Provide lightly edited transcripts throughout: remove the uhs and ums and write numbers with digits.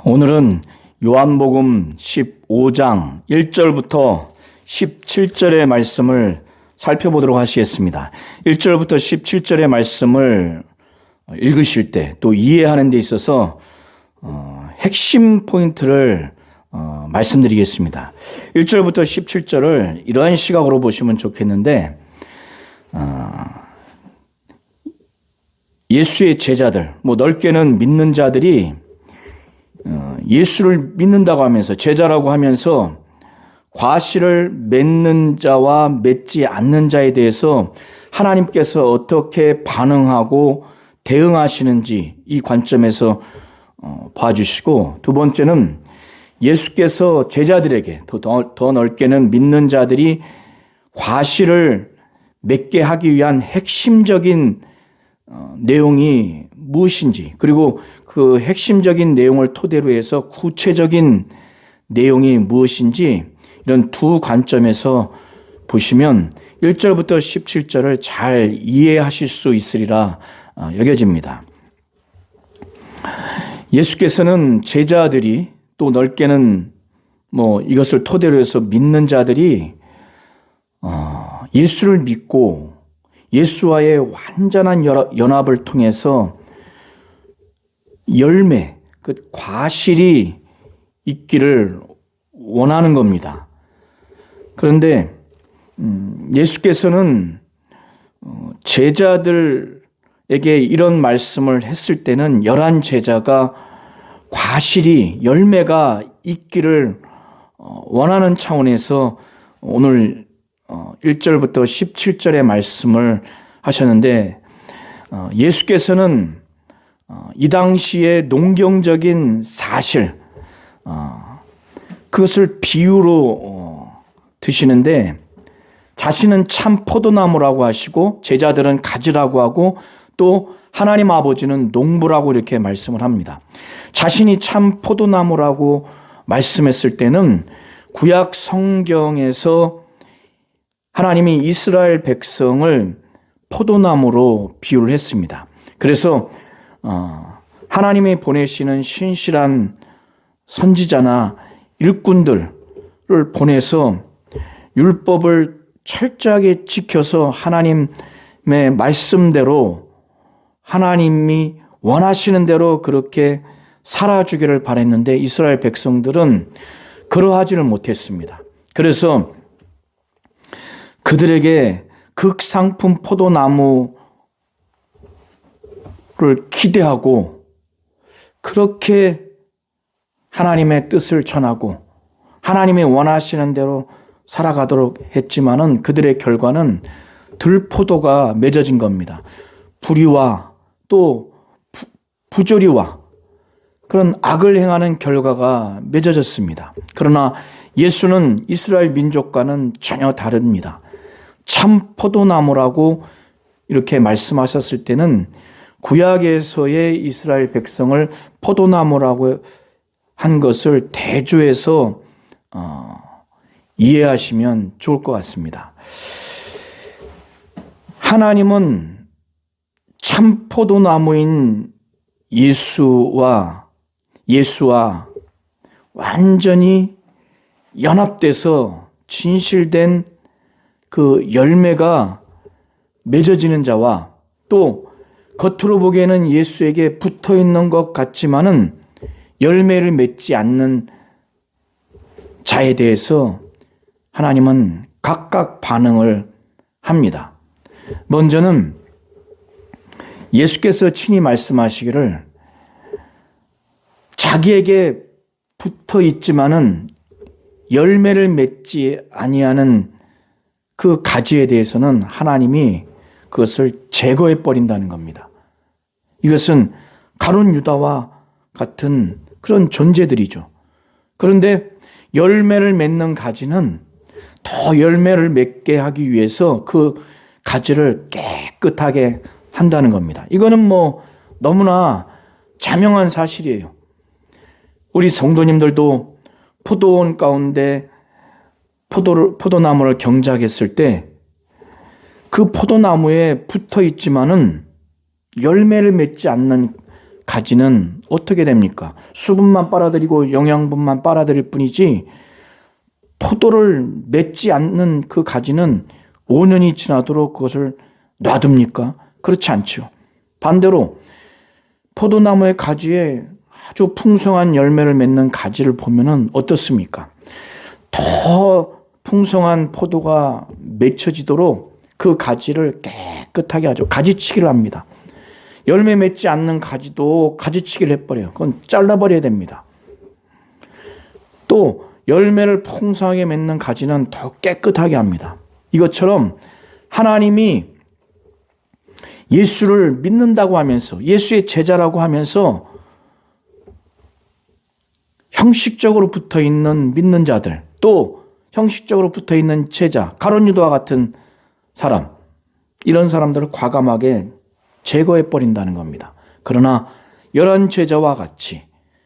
오늘은 요한복음 15장 1절부터 17절의 말씀을 살펴보도록 하시겠습니다. 1절부터 17절의 말씀을 읽으실 때 또 이해하는 데 있어서 핵심 포인트를 말씀드리겠습니다. 1절부터 17절을 이러한 시각으로 보시면 좋겠는데, 예수의 제자들, 넓게는 믿는 자들이 예수를 믿는다고 하면서, 제자라고 하면서 과실을 맺는 자와 맺지 않는 자에 대해서 하나님께서 어떻게 반응하고 대응하시는지 이 관점에서 봐주시고, 두 번째는 예수께서 제자들에게, 더 넓게는 믿는 자들이 과실을 맺게 하기 위한 핵심적인 내용이 무엇인지, 그리고 그 핵심적인 내용을 토대로 해서 구체적인 내용이 무엇인지, 이런 두 관점에서 보시면 1절부터 17절을 잘 이해하실 수 있으리라 여겨집니다. 예수께서는 제자들이, 또 넓게는 이것을 토대로 해서 믿는 자들이 예수를 믿고 예수와의 완전한 연합을 통해서 열매, 그 과실이 있기를 원하는 겁니다. 그런데 예수께서는 제자들에게 이런 말씀을 했을 때는 11 제자가 과실이, 열매가 있기를 원하는 차원에서 오늘 1절부터 17절의 말씀을 하셨는데, 예수께서는 이 당시의 농경적인 사실, 그것을 비유로 드시는데, 자신은 참 포도나무라고 하시고 제자들은 가지라고 하고 또 하나님 아버지는 농부라고 이렇게 말씀을 합니다. 자신이 참 포도나무라고 말씀했을 때는 구약 성경에서 하나님이 이스라엘 백성을 포도나무로 비유를 했습니다. 그래서 하나님이 보내시는 신실한 선지자나 일꾼들을 보내서 율법을 철저하게 지켜서 하나님의 말씀대로, 하나님이 원하시는 대로 그렇게 살아주기를 바랬는데 이스라엘 백성들은 그러하지를 못했습니다. 그래서 그들에게 극상품 포도나무를 기대하고 그렇게 하나님의 뜻을 전하고 하나님이 원하시는 대로 살아가도록 했지만은 그들의 결과는 들포도가 맺어진 겁니다. 불의와 또 부조리와 그런 악을 행하는 결과가 맺어졌습니다. 그러나 예수는 이스라엘 민족과는 전혀 다릅니다. 참 포도나무라고 이렇게 말씀하셨을 때는 구약에서의 이스라엘 백성을 포도나무라고 한 것을 대조해서 이해하시면 좋을 것 같습니다. 하나님은 참 포도나무인 예수와 완전히 연합돼서 진실된 그 열매가 맺어지는 자와, 또 겉으로 보기에는 예수에게 붙어 있는 것 같지만은 열매를 맺지 않는 자에 대해서 하나님은 각각 반응을 합니다. 먼저는 예수께서 친히 말씀하시기를, 자기에게 붙어 있지만은 열매를 맺지 아니하는 그 가지에 대해서는 하나님이 그것을 제거해 버린다는 겁니다. 이것은 가룟 유다와 같은 그런 존재들이죠. 그런데 열매를 맺는 가지는 더 열매를 맺게 하기 위해서 그 가지를 깨끗하게 한다는 겁니다. 이거는 너무나 자명한 사실이에요. 우리 성도님들도 포도원 가운데 포도나무를 경작했을 때 그 포도나무에 붙어 있지만은 열매를 맺지 않는 가지는 어떻게 됩니까? 수분만 빨아들이고 영양분만 빨아들일 뿐이지 포도를 맺지 않는 그 가지는 5년이 지나도록 그것을 놔둡니까? 그렇지 않죠. 반대로 포도나무의 가지에 아주 풍성한 열매를 맺는 가지를 보면은 어떻습니까? 더 풍성한 포도가 맺혀지도록 그 가지를 깨끗하게 하죠. 가지치기를 합니다. 열매 맺지 않는 가지도 가지치기를 해버려요. 그건 잘라버려야 됩니다. 또 열매를 풍성하게 맺는 가지는 더 깨끗하게 합니다. 이것처럼 하나님이 예수를 믿는다고 하면서 예수의 제자라고 하면서 형식적으로 붙어있는 믿는 자들, 또 형식적으로 붙어있는 제자, 가룟 유다와 같은 사람, 이런 사람들을 과감하게 제거해버린다는 겁니다. 그러나 열한 제자와 같이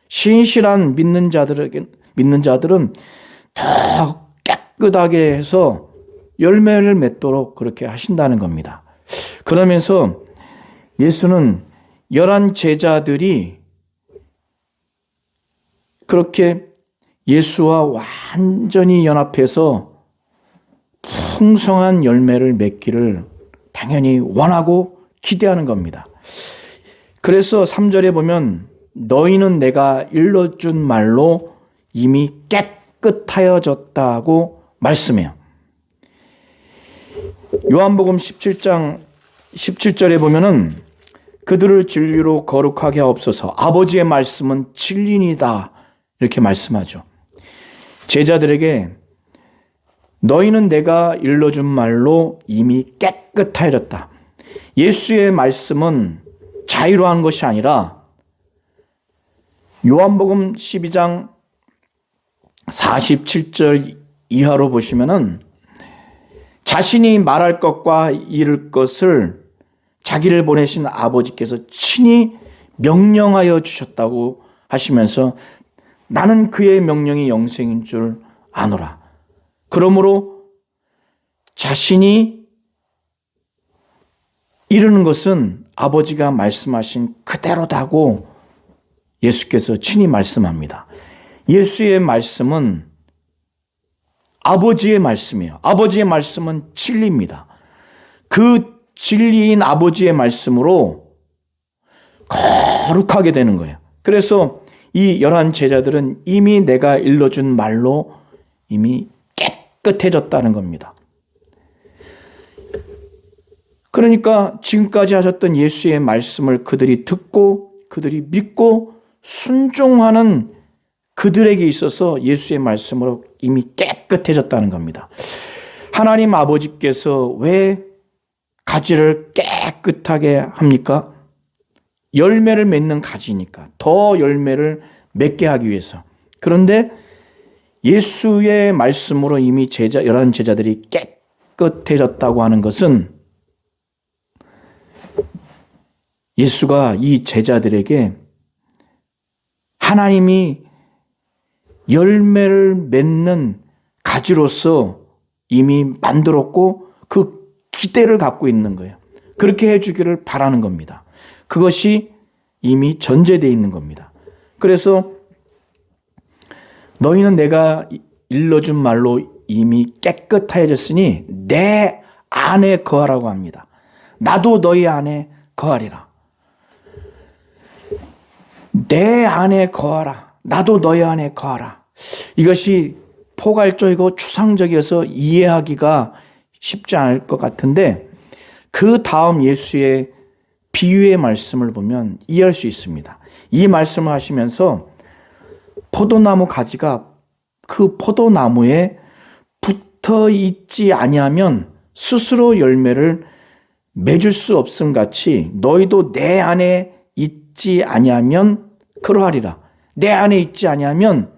신실한 믿는 자들은 더 깨끗하게 해서 열매를 맺도록 그렇게 하신다는 겁니다. 그러면서 예수는 11 제자들이 그렇게 예수와 완전히 연합해서 풍성한 열매를 맺기를 당연히 원하고 기대하는 겁니다. 그래서 3절에 보면 너희는 내가 일러준 말로 이미 깨끗하여졌다고 말씀해요. 요한복음 17장 17절에 보면은 그들을 진리로 거룩하게 하옵소서. 아버지의 말씀은 진리이다. 이렇게 말씀하죠. 제자들에게 너희는 내가 일러준 말로 이미 깨끗하여졌다. 예수의 말씀은 자유로운 것이 아니라 요한복음 12장 47절 이하로 보시면은 자신이 말할 것과 이룰 것을 자기를 보내신 아버지께서 친히 명령하여 주셨다고 하시면서 나는 그의 명령이 영생인 줄 아노라. 그러므로 자신이 이루는 것은 아버지가 말씀하신 그대로다고 예수께서 친히 말씀합니다. 예수의 말씀은 아버지의 말씀이에요. 아버지의 말씀은 진리입니다. 그 진리인 아버지의 말씀으로 거룩하게 되는 거예요. 그래서 이 11 제자들은 이미 내가 일러준 말로 이미 깨끗해졌다는 겁니다. 그러니까 지금까지 하셨던 예수의 말씀을 그들이 듣고 그들이 믿고 순종하는 그들에게 있어서 예수의 말씀으로 이미 깨끗해졌다는 겁니다. 하나님 아버지께서 왜 가지를 깨끗하게 합니까? 열매를 맺는 가지니까. 더 열매를 맺게 하기 위해서. 그런데 예수의 말씀으로 이미 11 제자들이 깨끗해졌다고 하는 것은 예수가 이 제자들에게 하나님이 열매를 맺는 가지로서 이미 만들었고 그 기대를 갖고 있는 거예요. 그렇게 해주기를 바라는 겁니다. 그것이 이미 전제되어 있는 겁니다. 그래서 너희는 내가 일러준 말로 이미 깨끗하여졌으니 내 안에 거하라고 합니다. 나도 너희 안에 거하리라. 내 안에 거하라. 나도 너희 안에 거하라. 이것이 포괄적이고 추상적이어서 이해하기가 쉽지 않을 것 같은데 그 다음 예수의 비유의 말씀을 보면 이해할 수 있습니다. 이 말씀을 하시면서 포도나무 가지가 그 포도나무에 붙어 있지 아니하면 스스로 열매를 맺을 수 없음 같이 너희도 내 안에 있지 아니하면 그러하리라. 내 안에 있지 아니하면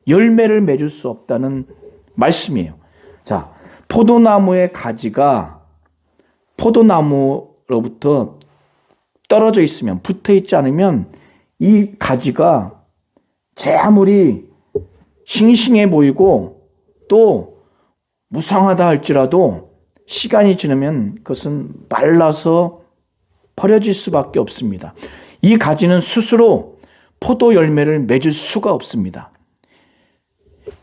열매를 맺을 수 없다는 말씀이에요. 자, 포도나무의 가지가 포도나무로부터 떨어져 있으면, 붙어 있지 않으면 이 가지가 제 아무리 싱싱해 보이고 또 무성하다 할지라도 시간이 지나면 그것은 말라서 버려질 수밖에 없습니다. 이 가지는 스스로 포도 열매를 맺을 수가 없습니다.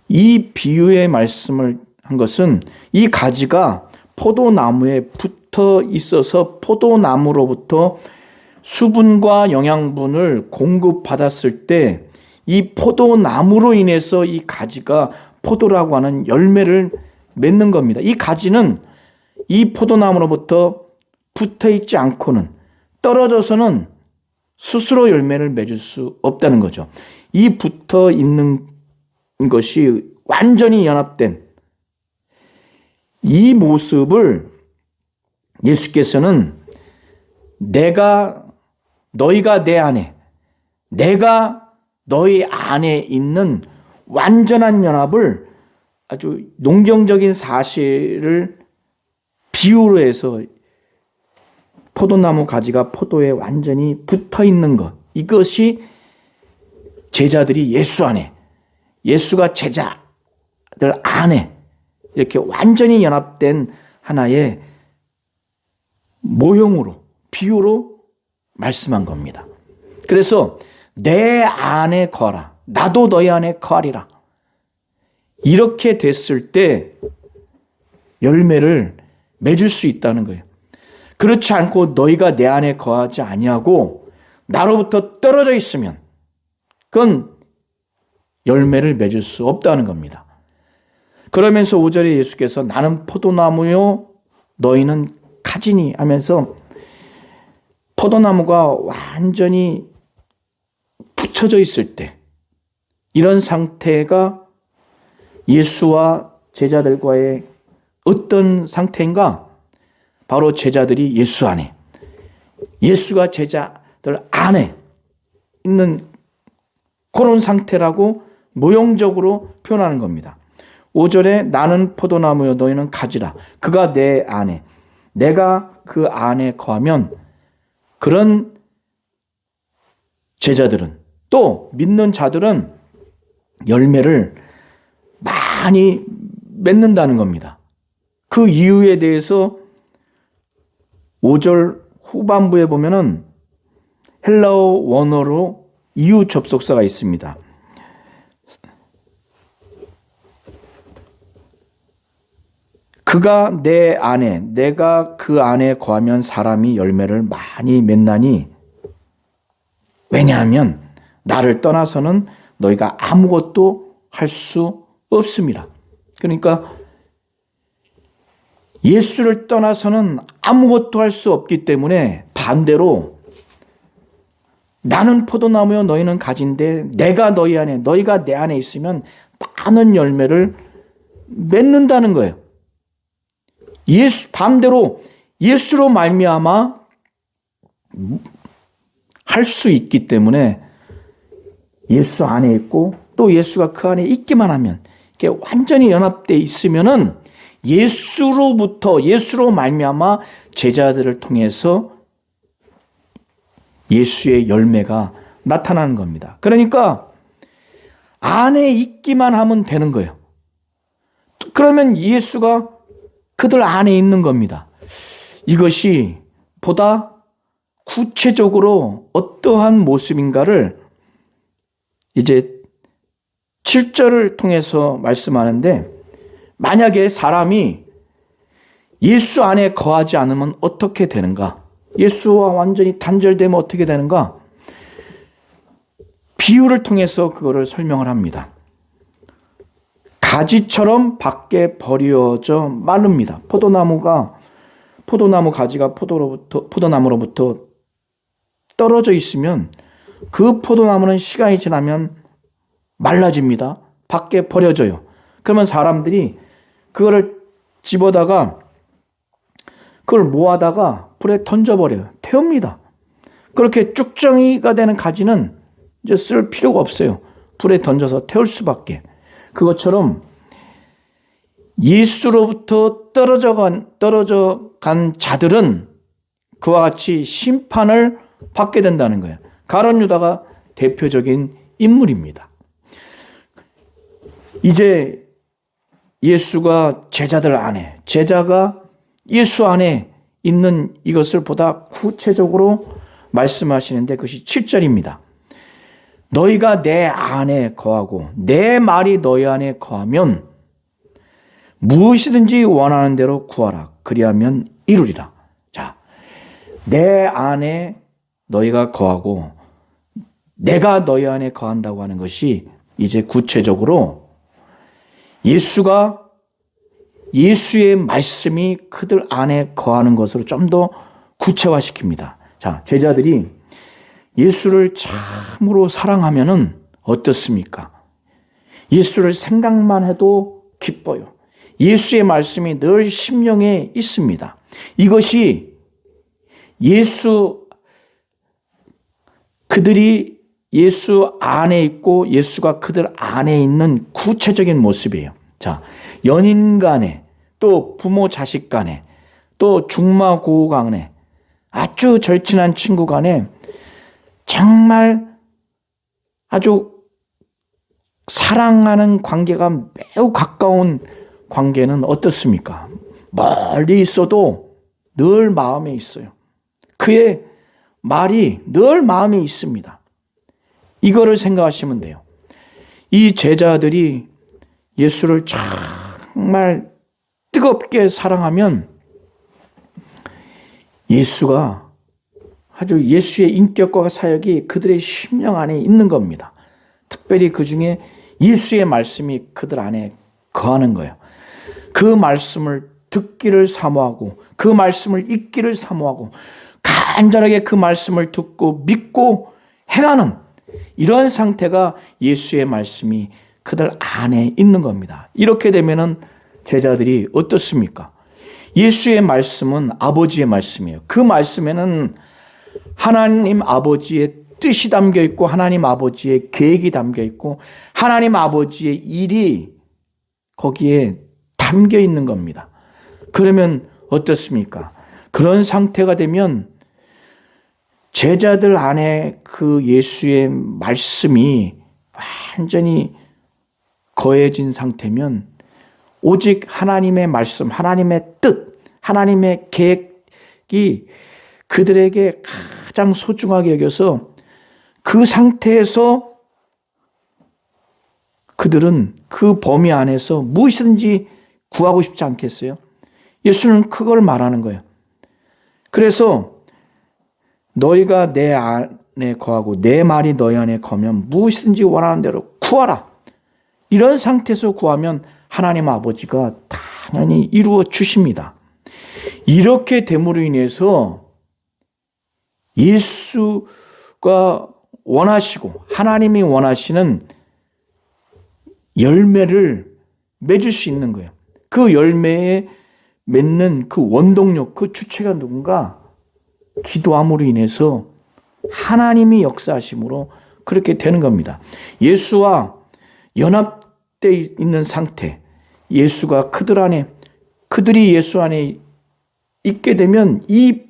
이 비유의 말씀을 한 것은 이 가지가 포도나무에 붙어 있어서 포도나무로부터 수분과 영양분을 공급받았을 때 이 포도나무로 인해서 이 가지가 포도라고 하는 열매를 맺는 겁니다. 이 가지는 이 포도나무로부터 붙어 있지 않고는, 떨어져서는 스스로 열매를 맺을 수 없다는 거죠. 이 붙어 있는 것이 완전히 연합된 이 모습을 예수께서는 너희가 내 안에, 내가 너희 안에 있는 완전한 연합을, 아주 농경적인 사실을 비유로 해서 포도나무 가지가 포도에 완전히 붙어 있는 것, 이것이 제자들이 예수 안에, 예수가 제자들 안에 이렇게 완전히 연합된 하나의 모형으로, 비유로 말씀한 겁니다. 그래서 내 안에 거하라, 나도 너희 안에 거하리라, 이렇게 됐을 때 열매를 맺을 수 있다는 거예요. 그렇지 않고 너희가 내 안에 거하지 아니하고 나로부터 떨어져 있으면 그건 열매를 맺을 수 없다는 겁니다. 그러면서 5절에 예수께서 나는 포도나무요 너희는 가지니 하면서 포도나무가 완전히 붙여져 있을 때, 이런 상태가 예수와 제자들과의 어떤 상태인가? 바로 제자들이 예수 안에, 예수가 제자들 안에 있는 그런 상태라고 모형적으로 표현하는 겁니다. 5절에 나는 포도나무요 너희는 가지라. 그가 내 안에, 내가 그 안에 거하면 그런 제자들은, 또 믿는 자들은 열매를 많이 맺는다는 겁니다. 그 이유에 대해서 5절 후반부에 보면은 헬라어 원어로 이유 접속사가 있습니다. 그가 내 안에, 내가 그 안에 거하면 사람이 열매를 많이 맺나니, 왜냐하면 나를 떠나서는 너희가 아무것도 할 수 없습니다. 그러니까 예수를 떠나서는 아무것도 할 수 없기 때문에 반대로 나는 포도나무요 너희는 가지인데 내가 너희 안에, 너희가 내 안에 있으면 많은 열매를 맺는다는 거예요. 반대로 예수로 말미암아 할 수 있기 때문에 예수 안에 있고 또 예수가 그 안에 있기만 하면, 이게 완전히 연합되어 있으면은 예수로 말미암아 제자들을 통해서 예수의 열매가 나타나는 겁니다. 그러니까 안에 있기만 하면 되는 거예요. 그러면 예수가 그들 안에 있는 겁니다. 이것이 보다 구체적으로 어떠한 모습인가를 이제 7절을 통해서 말씀하는데, 만약에 사람이 예수 안에 거하지 않으면 어떻게 되는가? 예수와 완전히 단절되면 어떻게 되는가? 비유를 통해서 그거를 설명을 합니다. 가지처럼 밖에 버려져 마릅니다. 포도나무 가지가 포도나무로부터 떨어져 있으면 그 포도나무는 시간이 지나면 말라집니다. 밖에 버려져요. 그러면 사람들이 그거를 집어다가 그걸 모아다가 불에 던져버려요. 태웁니다. 그렇게 쭉정이가 되는 가지는 이제 쓸 필요가 없어요. 불에 던져서 태울 수밖에. 그것처럼 예수로부터 떨어져 간 자들은 그와 같이 심판을 받게 된다는 거예요. 가룟 유다가 대표적인 인물입니다. 이제 예수가 제자들 안에, 제자가 예수 안에 있는 이것을 보다 구체적으로 말씀하시는데 그것이 7절입니다. 너희가 내 안에 거하고 내 말이 너희 안에 거하면 무엇이든지 원하는 대로 구하라. 그리하면 이루리라. 자, 내 안에 너희가 거하고 내가 너희 안에 거한다고 하는 것이 이제 구체적으로 예수의 말씀이 그들 안에 거하는 것으로 좀 더 구체화시킵니다. 자, 제자들이 예수를 참으로 사랑하면은 어떻습니까? 예수를 생각만 해도 기뻐요. 예수의 말씀이 늘 심령에 있습니다. 이것이 그들이 예수 안에 있고 예수가 그들 안에 있는 구체적인 모습이에요. 자, 연인 간에, 또 부모 자식 간에, 또 중마 고우 간에, 아주 절친한 친구 간에 정말 아주 사랑하는 관계가 매우 가까운 관계는 어떻습니까? 멀리 있어도 늘 마음에 있어요. 그의 말이 늘 마음에 있습니다. 이거를 생각하시면 돼요. 이 제자들이 예수를 정말 뜨겁게 사랑하면 예수가 아주 예수의 인격과 사역이 그들의 심령 안에 있는 겁니다. 특별히 그 중에 예수의 말씀이 그들 안에 거하는 거예요. 그 말씀을 듣기를 사모하고 그 말씀을 읽기를 사모하고 간절하게 그 말씀을 듣고 믿고 행하는 이런 상태가 예수의 말씀이 그들 안에 있는 겁니다. 이렇게 되면은 제자들이 어떻습니까? 예수의 말씀은 아버지의 말씀이에요. 그 말씀에는 하나님 아버지의 뜻이 담겨 있고 하나님 아버지의 계획이 담겨 있고 하나님 아버지의 일이 거기에 담겨 있는 겁니다. 그러면 어떻습니까? 그런 상태가 되면 제자들 안에 그 예수의 말씀이 완전히 거해진 상태면 오직 하나님의 말씀, 하나님의 뜻, 하나님의 계획이 그들에게 가장 소중하게 여겨서 그 상태에서 그들은 그 범위 안에서 무엇이든지 구하고 싶지 않겠어요? 예수는 그걸 말하는 거예요. 그래서 너희가 내 안에 거하고 내 말이 너희 안에 거면 무엇이든지 원하는 대로 구하라. 이런 상태에서 구하면 하나님 아버지가 당연히 이루어 주십니다. 이렇게 됨으로 인해서 예수가 원하시고 하나님이 원하시는 열매를 맺을 수 있는 거예요. 그 열매에 맺는 그 원동력, 그 주체가 누군가? 기도함으로 인해서 하나님이 역사하심으로 그렇게 되는 겁니다. 예수와 연합되어 있는 상태, 예수가 그들이 예수 안에 있게 되면 이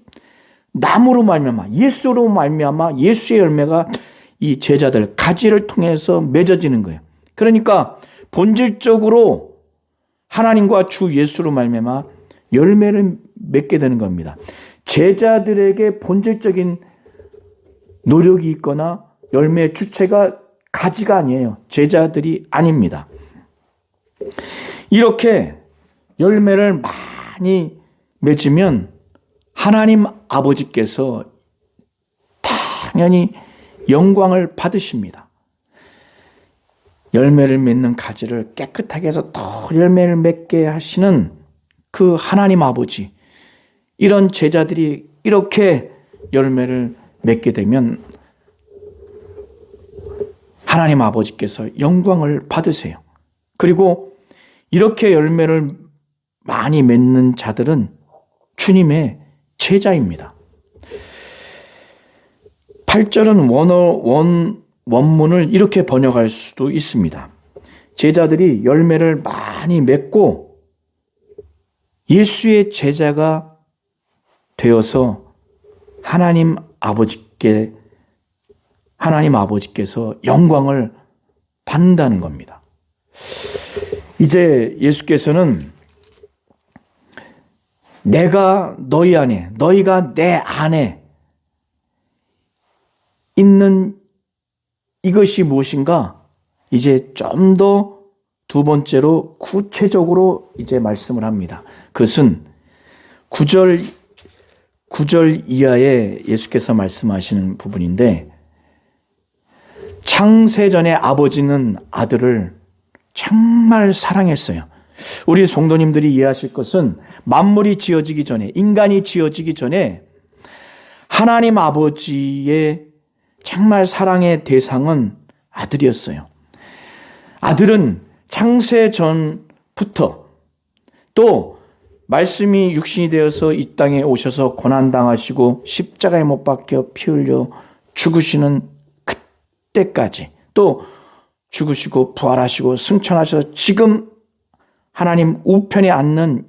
나무로 말미암아, 예수로 말미암아 예수의 열매가 이 제자들 가지를 통해서 맺어지는 거예요. 그러니까 본질적으로 하나님과 주 예수로 말미암아 열매를 맺게 되는 겁니다. 제자들에게 본질적인 노력이 있거나 열매의 주체가 가지가 아니에요. 제자들이 아닙니다. 이렇게 열매를 많이 맺으면 하나님 아버지께서 당연히 영광을 받으십니다. 열매를 맺는 가지를 깨끗하게 해서 더 열매를 맺게 하시는 그 하나님 아버지, 이런 제자들이 이렇게 열매를 맺게 되면 하나님 아버지께서 영광을 받으세요. 그리고 이렇게 열매를 많이 맺는 자들은 주님의 제자입니다. 8절은 원문을 이렇게 번역할 수도 있습니다. 제자들이 열매를 많이 맺고 예수의 제자가 되어서 하나님 아버지께서 영광을 받는다는 겁니다. 이제 예수께서는 내가 너희 안에, 너희가 내 안에 있는 이것이 무엇인가? 이제 좀 더 두 번째로 구체적으로 이제 말씀을 합니다. 그것은 9절 이하에 예수께서 말씀하시는 부분인데, 창세전에 아버지는 아들을 정말 사랑했어요. 우리 성도님들이 이해하실 것은 만물이 지어지기 전에, 인간이 지어지기 전에 하나님 아버지의 정말 사랑의 대상은 아들이었어요. 아들은 창세 전부터, 또 말씀이 육신이 되어서 이 땅에 오셔서 고난당하시고 십자가에 못 박혀 피 흘려 죽으시는 그때까지, 또 죽으시고 부활하시고 승천하셔서 지금 하나님 우편에 앉는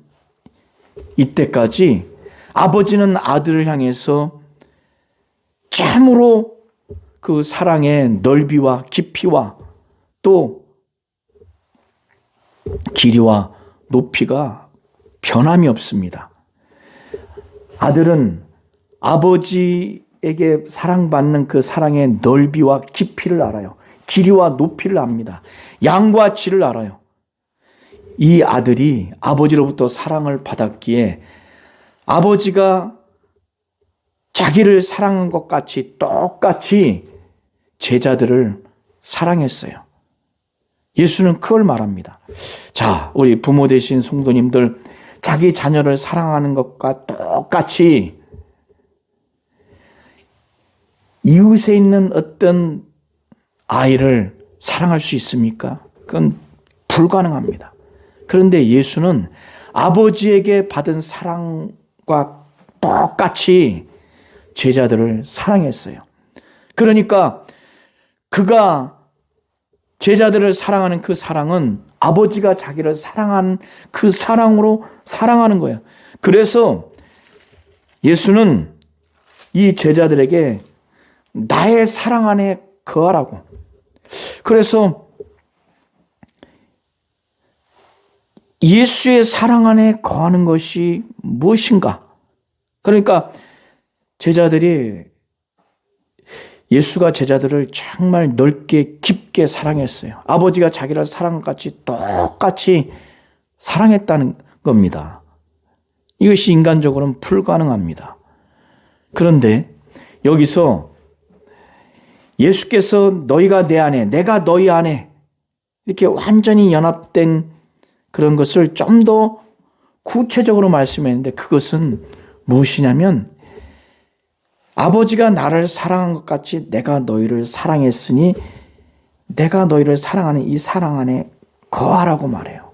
이때까지 아버지는 아들을 향해서 참으로 그 사랑의 넓이와 깊이와 또 길이와 높이가 변함이 없습니다. 아들은 아버지에게 사랑받는 그 사랑의 넓이와 깊이를 알아요. 길이와 높이를 압니다. 양과 질을 알아요. 이 아들이 아버지로부터 사랑을 받았기에 아버지가 자기를 사랑한 것 같이 똑같이 제자들을 사랑했어요. 예수는 그걸 말합니다. 자, 우리 부모 되신 성도님들, 자기 자녀를 사랑하는 것과 똑같이 이웃에 있는 어떤 아이를 사랑할 수 있습니까? 그건 불가능합니다. 그런데 예수는 아버지에게 받은 사랑과 똑같이 제자들을 사랑했어요. 그러니까 그가 제자들을 사랑하는 그 사랑은 아버지가 자기를 사랑한 그 사랑으로 사랑하는 거예요. 그래서 예수는 이 제자들에게 나의 사랑 안에 거하라고. 그래서 예수의 사랑 안에 거하는 것이 무엇인가? 그러니까 제자들이, 예수가 제자들을 정말 넓게 깊게 사랑했어요. 아버지가 자기를 사랑한 것 같이 똑같이 사랑했다는 겁니다. 이것이 인간적으로는 불가능합니다. 그런데 여기서 예수께서 너희가 내 안에, 내가 너희 안에 이렇게 완전히 연합된 그런 것을 좀 더 구체적으로 말씀했는데, 그것은 무엇이냐면 아버지가 나를 사랑한 것 같이 내가 너희를 사랑했으니 내가 너희를 사랑하는 이 사랑 안에 거하라고 말해요.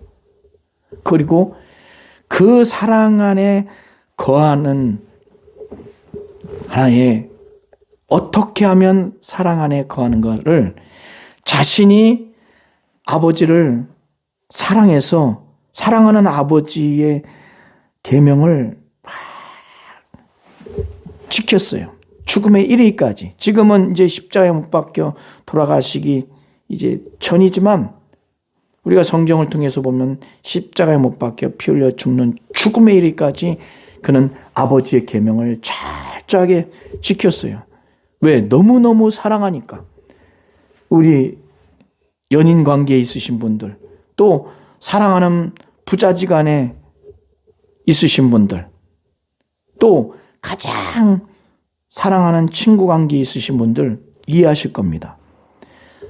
그리고 그 사랑 안에 거하는 하나의, 어떻게 하면 사랑 안에 거하는 것을 자신이 아버지를 사랑해서 사랑하는 아버지의 계명을 지켰어요. 죽음에 이르기까지. 지금은 이제 십자가에 못 박혀 돌아가시기 이제 전이지만 우리가 성경을 통해서 보면 십자가에 못 박혀 피 흘려 죽는 죽음에 이르기까지 그는 아버지의 계명을 철저하게 지켰어요. 왜? 너무너무 사랑하니까. 우리 연인 관계에 있으신 분들, 또 사랑하는 부자지간에 있으신 분들, 또 가장 사랑하는 친구 관계에 있으신 분들 이해하실 겁니다.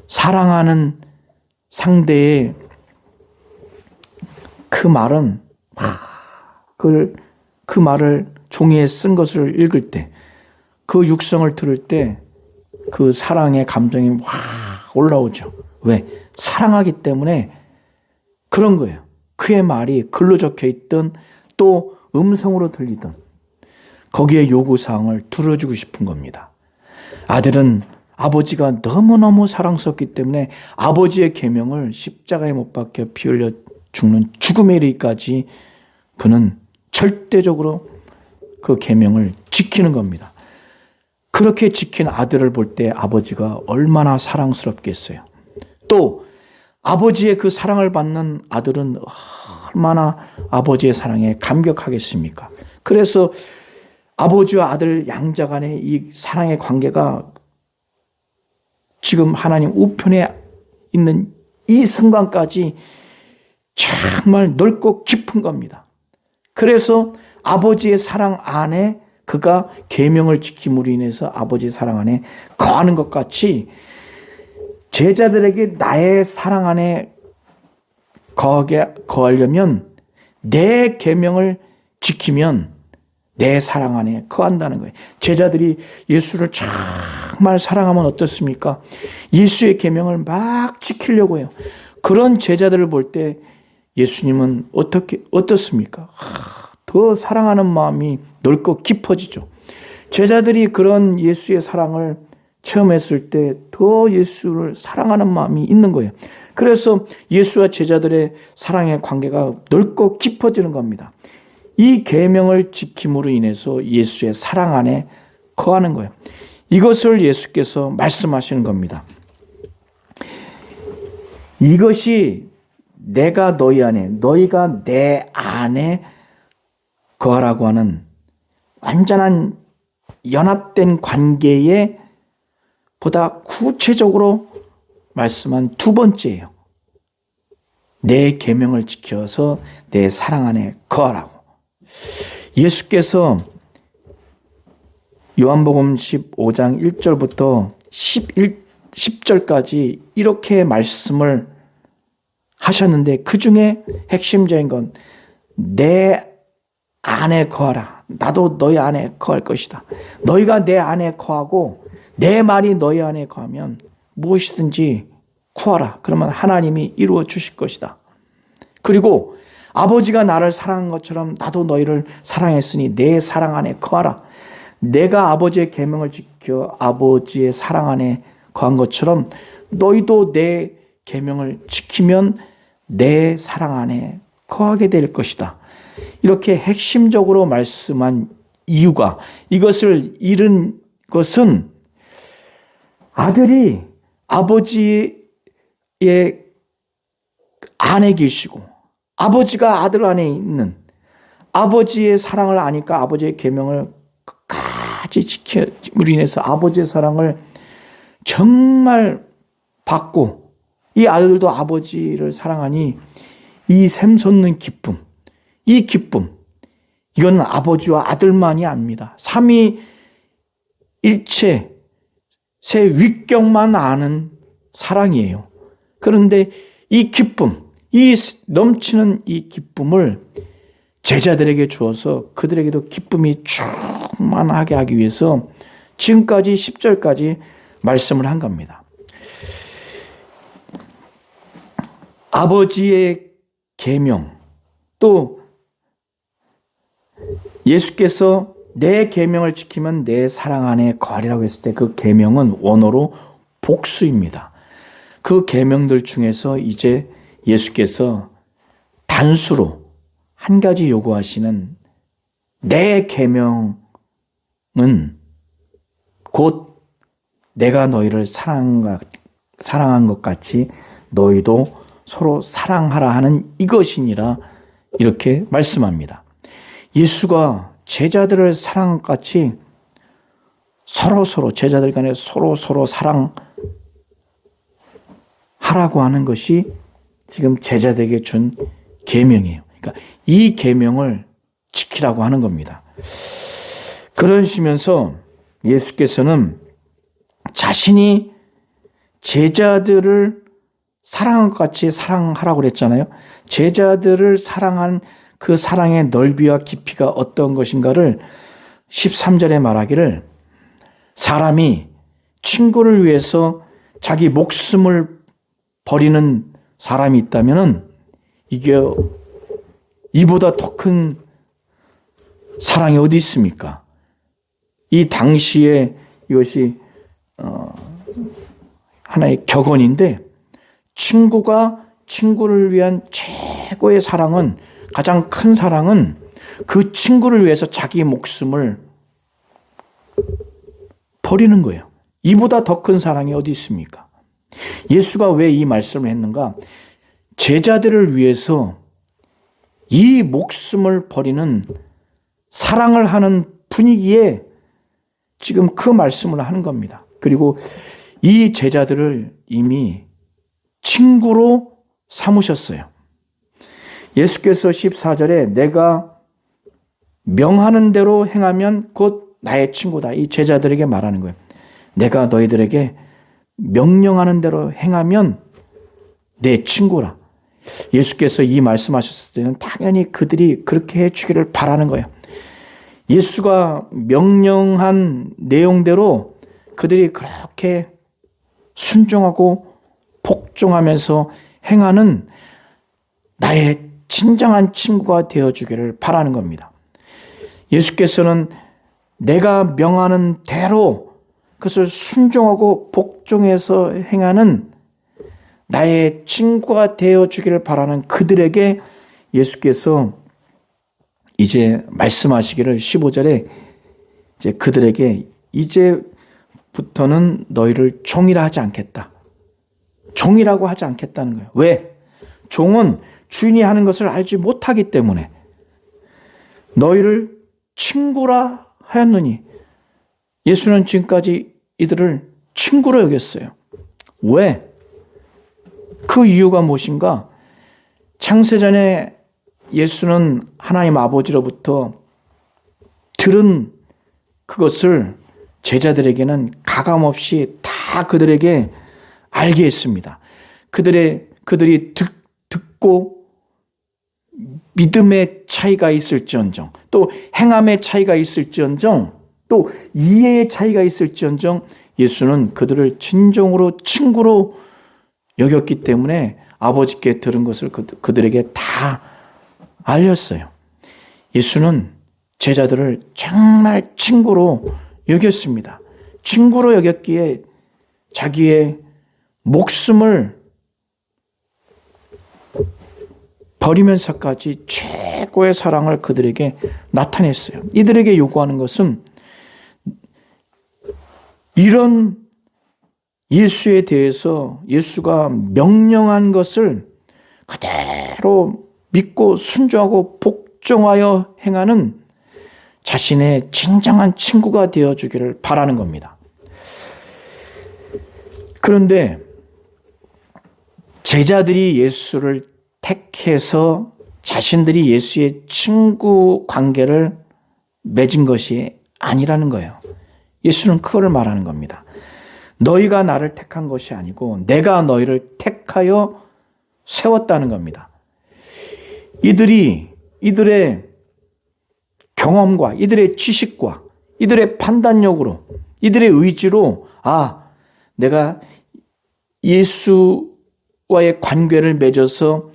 사랑하는 상대의 그 말은 그 말을 종이에 쓴 것을 읽을 때, 그 육성을 들을 때 그 사랑의 감정이 확 올라오죠. 왜? 사랑하기 때문에 그런 거예요. 그의 말이 글로 적혀 있든 또 음성으로 들리든 거기에 요구사항을 들어주고 싶은 겁니다. 아들은 아버지가 너무너무 사랑스럽기 때문에 아버지의 계명을 십자가에 못 박혀 피 흘려 죽는 죽음에 이르기까지 그는 절대적으로 그 계명을 지키는 겁니다. 그렇게 지킨 아들을 볼 때 아버지가 얼마나 사랑스럽겠어요. 또 아버지의 그 사랑을 받는 아들은 얼마나 아버지의 사랑에 감격하겠습니까? 그래서 아버지와 아들 양자 간의 이 사랑의 관계가 지금 하나님 우편에 있는 이 순간까지 정말 넓고 깊은 겁니다. 그래서 아버지의 사랑 안에 그가 계명을 지킴으로 인해서 아버지의 사랑 안에 거하는 것 같이 제자들에게 나의 사랑 안에 거하려면 내 계명을 지키면 내 사랑 안에 거한다는 거예요. 제자들이 예수를 정말 사랑하면 어떻습니까? 예수의 계명을 막 지키려고 해요. 그런 제자들을 볼 때 예수님은 어떻습니까? 더 사랑하는 마음이 넓고 깊어지죠. 제자들이 그런 예수의 사랑을 체험했을 때 더 예수를 사랑하는 마음이 있는 거예요. 그래서 예수와 제자들의 사랑의 관계가 넓고 깊어지는 겁니다. 이 계명을 지킴으로 인해서 예수의 사랑 안에 거하는 거예요. 이것을 예수께서 말씀하시는 겁니다. 이것이 내가 너희 안에, 너희가 내 안에 거하라고 하는 완전한 연합된 관계에 보다 구체적으로 말씀한 두 번째예요. 내 계명을 지켜서 내 사랑 안에 거하라고. 예수께서 요한복음 15장 1절부터 10절까지 이렇게 말씀을 하셨는데 그 중에 핵심적인 건 내 안에 거하라. 나도 너희 안에 거할 것이다. 너희가 내 안에 거하고 내 말이 너희 안에 거하면 무엇이든지 구하라. 그러면 하나님이 이루어 주실 것이다. 그리고 아버지가 나를 사랑한 것처럼 나도 너희를 사랑했으니 내 사랑 안에 거하라. 내가 아버지의 계명을 지켜 아버지의 사랑 안에 거한 것처럼 너희도 내 계명을 지키면 내 사랑 안에 거하게 될 것이다. 이렇게 핵심적으로 말씀한 이유가, 이것을 이룬 것은 아들이 아버지의 안에 계시고 아버지가 아들 안에 있는 아버지의 사랑을 아니까 아버지의 계명을 끝까지 지킴으로 인해서 아버지의 사랑을 정말 받고 이 아들도 아버지를 사랑하니 이 샘솟는 기쁨, 이 기쁨, 이건 아버지와 아들만이 압니다. 삼위일체 새 위격만 아는 사랑이에요. 그런데 이 기쁨, 이 넘치는 이 기쁨을 제자들에게 주어서 그들에게도 기쁨이 충만하게 하기 위해서 지금까지 10절까지 말씀을 한 겁니다. 아버지의 계명, 또 예수께서 내 계명을 지키면 내 사랑 안에 거하리라고 했을 때 그 계명은 원어로 복수입니다. 그 계명들 중에서 이제 예수께서 단수로 한 가지 요구하시는 내 계명은 곧 내가 너희를 사랑한 것 같이 너희도 서로 사랑하라 하는 이것이니라 이렇게 말씀합니다. 예수가 제자들을 사랑한 것 같이 서로 제자들 간에 서로 사랑하라고 하는 것이 지금 제자들에게 준 계명이에요. 그러니까 이 계명을 지키라고 하는 겁니다. 그러시면서 예수께서는 자신이 제자들을 사랑한 것 같이 사랑하라고 그랬잖아요. 제자들을 사랑한 그 사랑의 넓이와 깊이가 어떤 것인가를 13절에 말하기를 사람이 친구를 위해서 자기 목숨을 버리는 사람이 있다면은 이게 이보다 더 큰 사랑이 어디 있습니까? 이 당시에 이것이 하나의 격언인데 친구가 친구를 위한 최고의 사랑은 가장 큰 사랑은 그 친구를 위해서 자기 목숨을 버리는 거예요. 이보다 더 큰 사랑이 어디 있습니까? 예수가 왜 이 말씀을 했는가? 제자들을 위해서 이 목숨을 버리는 사랑을 하는 분위기에 지금 그 말씀을 하는 겁니다. 그리고 이 제자들을 이미 친구로 삼으셨어요. 예수께서 14절에 내가 명하는 대로 행하면 곧 나의 친구다. 이 제자들에게 말하는 거예요. 내가 너희들에게 명령하는 대로 행하면 내 친구라. 예수께서 이 말씀하셨을 때는 당연히 그들이 그렇게 해주기를 바라는 거예요. 예수가 명령한 내용대로 그들이 그렇게 순종하고 복종하면서 행하는 나의 진정한 친구가 되어주기를 바라는 겁니다. 예수께서는 내가 명하는 대로 그것을 순종하고 복종해서 행하는 나의 친구가 되어주기를 바라는 그들에게 예수께서 이제 말씀하시기를 15절에 이제 그들에게 이제부터는 너희를 종이라 하지 않겠다. 종이라고 하지 않겠다는 거예요. 왜? 종은 주인이 하는 것을 알지 못하기 때문에 너희를 친구라 하였느니 예수는 지금까지 이들을 친구로 여겼어요. 왜? 그 이유가 무엇인가? 창세전에 예수는 하나님 아버지로부터 들은 그것을 제자들에게는 가감없이 다 그들에게 알게 했습니다. 그들이 듣고 믿음의 차이가 있을지언정, 또 행함의 차이가 있을지언정, 또 이해의 차이가 있을지언정 예수는 그들을 진정으로 친구로 여겼기 때문에 아버지께 들은 것을 그들에게 다 알렸어요. 예수는 제자들을 정말 친구로 여겼습니다. 친구로 여겼기에 자기의 목숨을 버리면서까지 최고의 사랑을 그들에게 나타냈어요. 이들에게 요구하는 것은 이런 예수에 대해서 예수가 명령한 것을 그대로 믿고 순종하고 복종하여 행하는 자신의 진정한 친구가 되어주기를 바라는 겁니다. 그런데 제자들이 예수를 택해서 자신들이 예수의 친구 관계를 맺은 것이 아니라는 거예요. 예수는 그거를 말하는 겁니다. 너희가 나를 택한 것이 아니고 내가 너희를 택하여 세웠다는 겁니다. 이들의 경험과 이들의 지식과 이들의 판단력으로 이들의 의지로 내가 예수와의 관계를 맺어서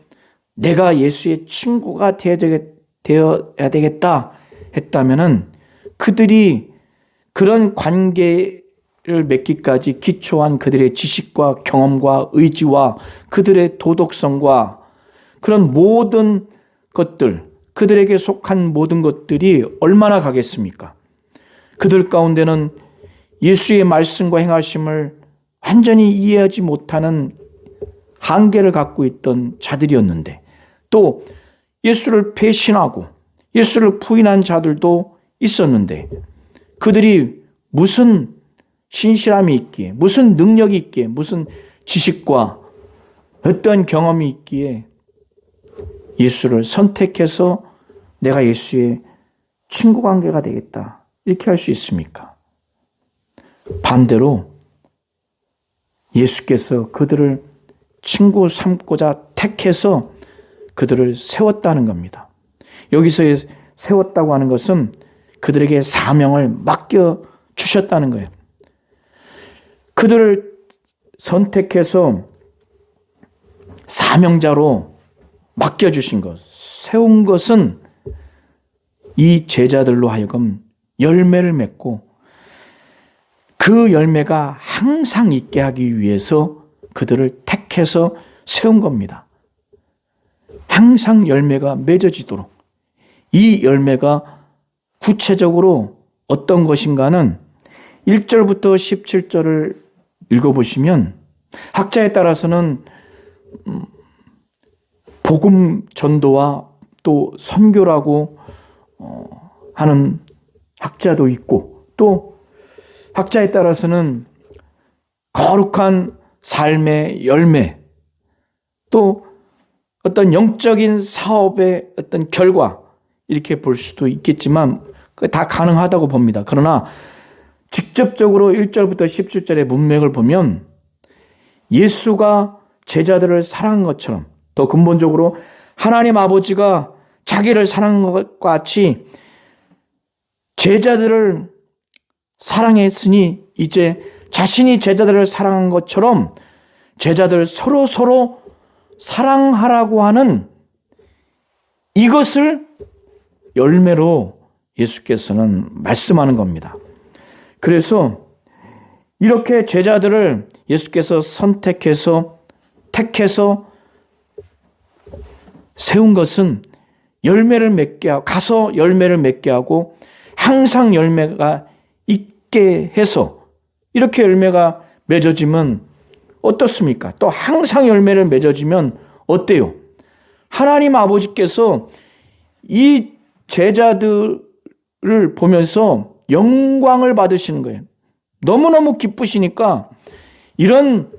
내가 예수의 친구가 되어야 되겠다 했다면은 그들이 그런 관계를 맺기까지 기초한 그들의 지식과 경험과 의지와 그들의 도덕성과 그런 모든 것들, 그들에게 속한 모든 것들이 얼마나 가겠습니까? 그들 가운데는 예수의 말씀과 행하심을 완전히 이해하지 못하는 한계를 갖고 있던 자들이었는데 또 예수를 배신하고 예수를 부인한 자들도 있었는데 그들이 무슨 신실함이 있기에, 무슨 능력이 있기에, 무슨 지식과 어떤 경험이 있기에 예수를 선택해서 내가 예수의 친구 관계가 되겠다 이렇게 할 수 있습니까? 반대로 예수께서 그들을 친구 삼고자 택해서 그들을 세웠다는 겁니다. 여기서 세웠다고 하는 것은 그들에게 사명을 맡겨주셨다는 거예요. 그들을 선택해서 사명자로 맡겨주신 것, 세운 것은 이 제자들로 하여금 열매를 맺고 그 열매가 항상 있게 하기 위해서 그들을 택해서 세운 겁니다. 항상 열매가 맺어지도록. 이 열매가 구체적으로 어떤 것인가는 1절부터 17절을 읽어보시면 학자에 따라서는 복음 전도와 또 선교라고 하는 학자도 있고 또 학자에 따라서는 거룩한 삶의 열매, 또 어떤 영적인 사업의 어떤 결과, 이렇게 볼 수도 있겠지만 다 가능하다고 봅니다. 그러나 직접적으로 1절부터 17절의 문맥을 보면 예수가 제자들을 사랑한 것처럼, 더 근본적으로 하나님 아버지가 자기를 사랑한 것과 같이 제자들을 사랑했으니 이제 자신이 제자들을 사랑한 것처럼 제자들 서로 사랑하라고 하는 이것을 열매로 예수께서는 말씀하는 겁니다. 그래서 이렇게 제자들을 예수께서 택해서 세운 것은 열매를 맺게 하고, 가서 열매를 맺게 하고 항상 열매가 있게 해서, 이렇게 열매가 맺어지면 어떻습니까? 또 항상 열매를 맺어지면 어때요? 하나님 아버지께서 이 제자들을 보면서 영광을 받으시는 거예요. 너무너무 기쁘시니까 이런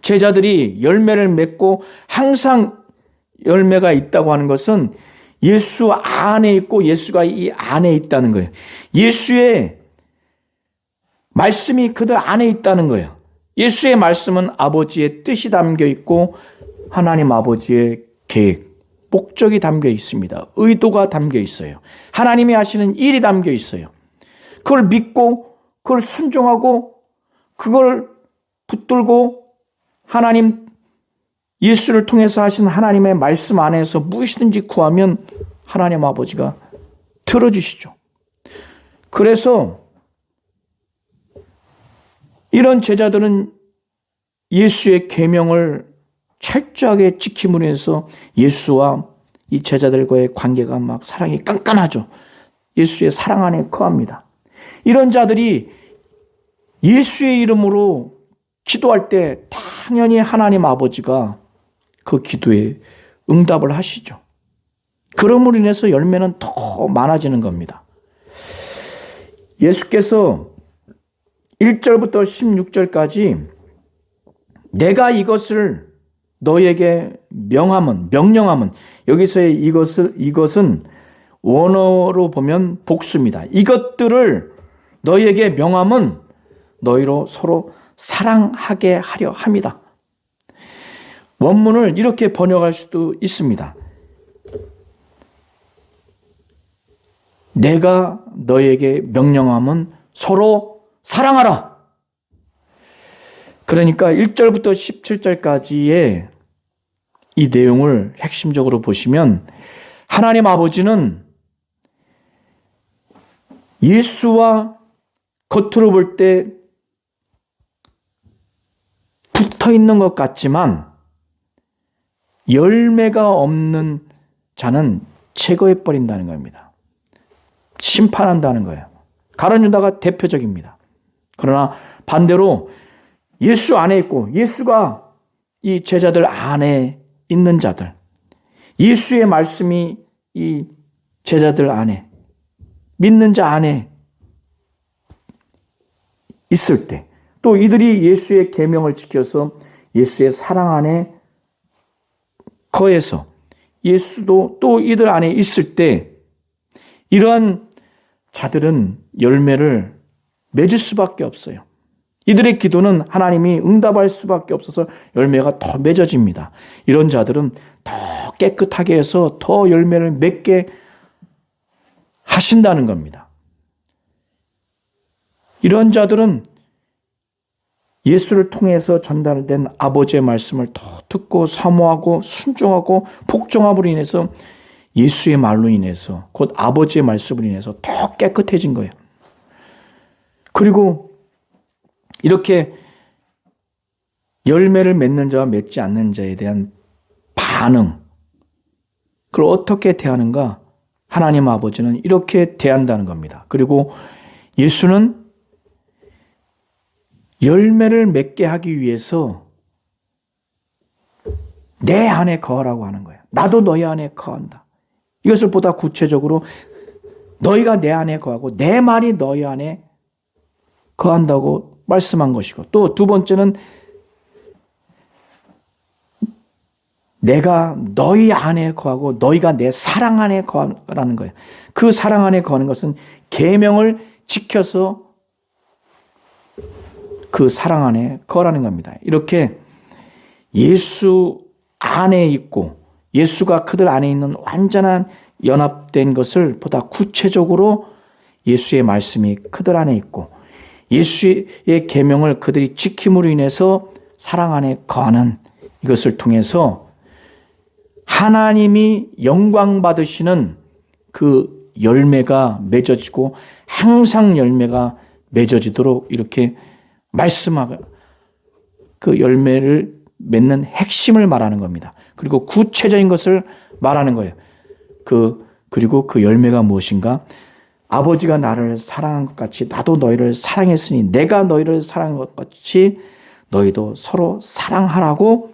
제자들이 열매를 맺고 항상 열매가 있다고 하는 것은 예수 안에 있고 예수가 이 안에 있다는 거예요. 예수의 말씀이 그들 안에 있다는 거예요. 예수의 말씀은 아버지의 뜻이 담겨 있고 하나님 아버지의 계획, 목적이 담겨 있습니다. 의도가 담겨 있어요. 하나님이 하시는 일이 담겨 있어요. 그걸 믿고 그걸 순종하고 그걸 붙들고 하나님, 예수를 통해서 하신 하나님의 말씀 안에서 무엇이든지 구하면 하나님 아버지가 들어주시죠. 그래서 이런 제자들은 예수의 계명을 철저하게 지킴으로 해서 예수와 이 제자들과의 관계가 막 사랑이 깐깐하죠. 예수의 사랑 안에 거합니다. 이런 자들이 예수의 이름으로 기도할 때 당연히 하나님 아버지가 그 기도에 응답을 하시죠. 그럼으로 인해서 열매는 더 많아지는 겁니다. 예수께서 1절부터 16절까지 내가 이것을 너에게 명령함은, 여기서의 이것은 원어로 보면 복수입니다. 이것들을 너희에게 명함은 너희로 서로 사랑하게 하려 함이다. 원문을 이렇게 번역할 수도 있습니다. 내가 너희에게 명령함은 서로 사랑하라. 그러니까 1절부터 17절까지의 이 내용을 핵심적으로 보시면 하나님 아버지는 예수와 겉으로 볼 때 붙어 있는 것 같지만 열매가 없는 자는 제거해 버린다는 겁니다. 심판한다는 거예요. 가룟 유다가 대표적입니다. 그러나 반대로 예수 안에 있고 예수가 이 제자들 안에 있는 자들, 예수의 말씀이 이 제자들 안에, 믿는 자 안에 있을 때, 또 이들이 예수의 계명을 지켜서 예수의 사랑 안에 거해서 예수도 또 이들 안에 있을 때 이러한 자들은 열매를 맺을 수밖에 없어요. 이들의 기도는 하나님이 응답할 수밖에 없어서 열매가 더 맺어집니다. 이런 자들은 더 깨끗하게 해서 더 열매를 맺게 하신다는 겁니다. 이런 자들은 예수를 통해서 전달된 아버지의 말씀을 더 듣고 사모하고 순종하고 복종함으로 인해서 예수의 말로 인해서 곧 아버지의 말씀으로 인해서 더 깨끗해진 거예요. 그리고 이렇게 열매를 맺는 자와 맺지 않는 자에 대한 반응, 그걸 어떻게 대하는가? 하나님 아버지는 이렇게 대한다는 겁니다. 그리고 예수는 열매를 맺게 하기 위해서 내 안에 거하라고 하는 거예요. 나도 너희 안에 거한다. 이것을 보다 구체적으로 너희가 내 안에 거하고 내 말이 너희 안에 거한다고 말씀한 것이고, 또 두 번째는 내가 너희 안에 거하고 너희가 내 사랑 안에 거하라는 거예요. 그 사랑 안에 거하는 것은 계명을 지켜서 그 사랑 안에 거하라는 겁니다. 이렇게 예수 안에 있고 예수가 그들 안에 있는 완전한 연합된 것을 보다 구체적으로 예수의 말씀이 그들 안에 있고 예수의 계명을 그들이 지킴으로 인해서 사랑 안에 거하는 이것을 통해서 하나님이 영광 받으시는 그 열매가 맺어지고 항상 열매가 맺어지도록 이렇게 말씀하고 그 열매를 맺는 핵심을 말하는 겁니다. 그리고 구체적인 것을 말하는 거예요. 그리고 그 열매가 무엇인가? 아버지가 나를 사랑한 것 같이 나도 너희를 사랑했으니 내가 너희를 사랑한 것 같이 너희도 서로 사랑하라고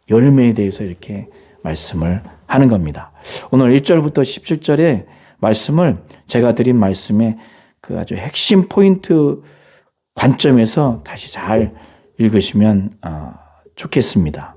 열매에 대해서 이렇게 말씀을 하는 겁니다. 오늘 1절부터 17절의 말씀을 제가 드린 말씀의 그 아주 핵심 포인트 관점에서 다시 잘 읽으시면 좋겠습니다.